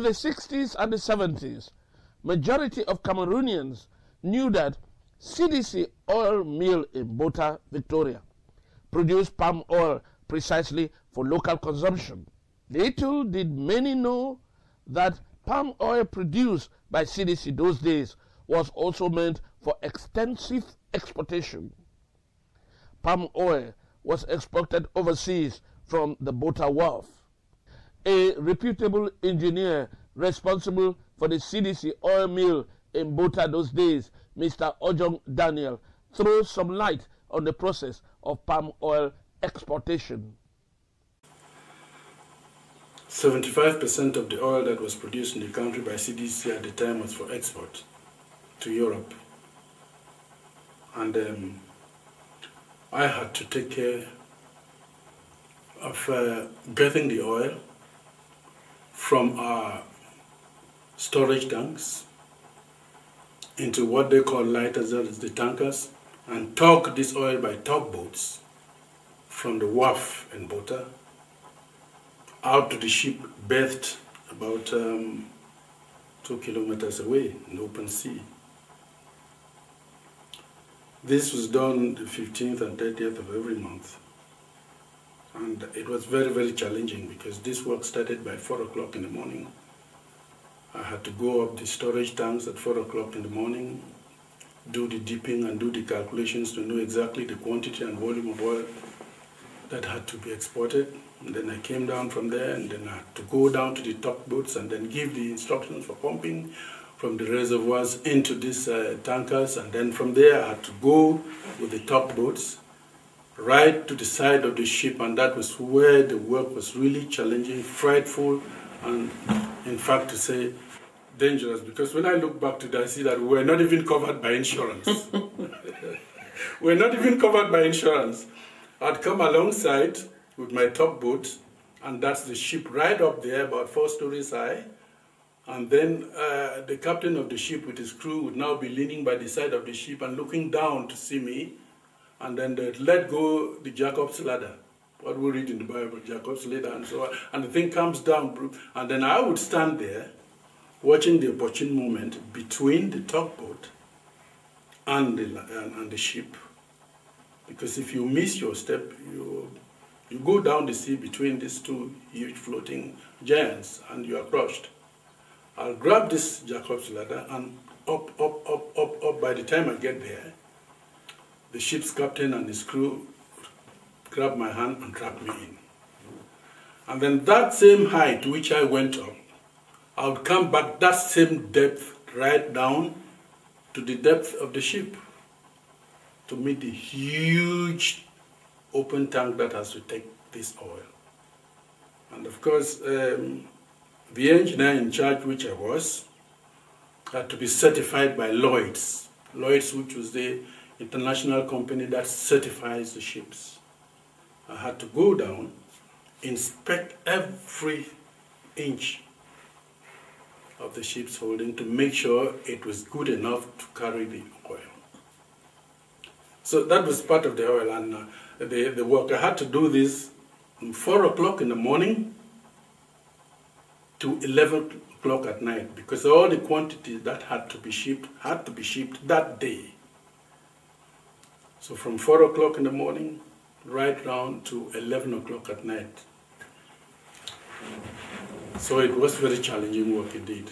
the 60s and the 70s, majority of Cameroonians knew that CDC Oil Mill in Bota, Victoria, produced palm oil precisely for local consumption. Little did many know that palm oil produced by CDC those days was also meant for extensive exportation. Palm oil was exported overseas from the Bota Wharf. A reputable engineer responsible for the CDC oil mill in Bota those days, Mr. Ojong Daniel, throws some light on the process of palm oil exportation. 75% of the oil that was produced in the country by CDC at the time was for export to Europe. And I had to take care of getting the oil from our storage tanks into what they call lighters, that is the tankers, and tug this oil by tugboats from the wharf in Bota out to the ship berthed about 2 kilometers away in open sea. This was done the 15th and 30th of every month. And it was very, very challenging because this work started by 4 o'clock in the morning. I had to go up the storage tanks at 4 o'clock in the morning, do the dipping and do the calculations to know exactly the quantity and volume of oil that had to be exported. And then I came down from there, and then I had to go down to the tugboats and then give the instructions for pumping from the reservoirs into these tankers. And then from there I had to go with the tugboats right to the side of the ship, and that was where the work was really challenging, frightful, and in fact to say dangerous, because when I look back to that, I see that we were not even covered by insurance. We're not even covered by insurance. I'd come alongside with my tugboat, and that's the ship right up there, about 4 stories high, and then the captain of the ship with his crew would now be leaning by the side of the ship and looking down to see me, and then they'd let go the Jacob's ladder, what we read in the Bible, Jacob's ladder, and so on, and the thing comes down, and then I would stand there watching the opportune moment between the tugboat and the ship, because if you miss your step, you go down the sea between these two huge floating giants and you are crushed. I'll grab this Jacob's ladder and up. By the time I get there, the ship's captain and his crew grabbed my hand and dragged me in. And then that same height to which I went up, I would come back that same depth right down to the depth of the ship to meet the huge open tank that has to take this oil. And of course, the engineer in charge, which I was, had to be certified by Lloyd's, which was the international company that certifies the ships. I had to go down, inspect every inch of the ship's holding to make sure it was good enough to carry the oil. So that was part of the oil and the work. I had to do this from 4 o'clock in the morning to 11 o'clock at night, because all the quantities that had to be shipped that day. So from 4 o'clock in the morning right down to 11 o'clock at night. So it was very challenging work indeed.